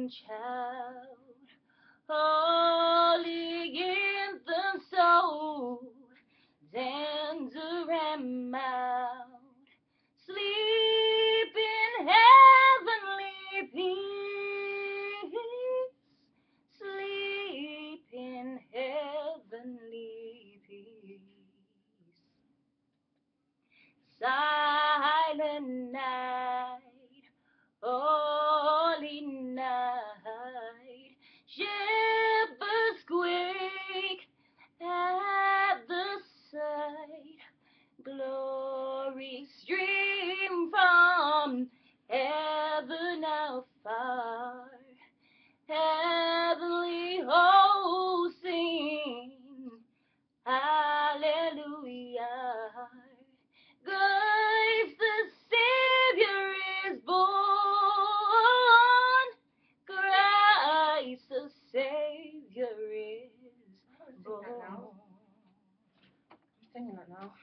child, holy in the soul, tender and mild, sleep in heavenly peace, sleep in heavenly peace. Silent night, holy night, shepherds quake at the sight, glory stream from heaven afar, heavenly hosts sing hallelujah. Christ the Savior is born. Christ the Savior is born. I'm singing that now.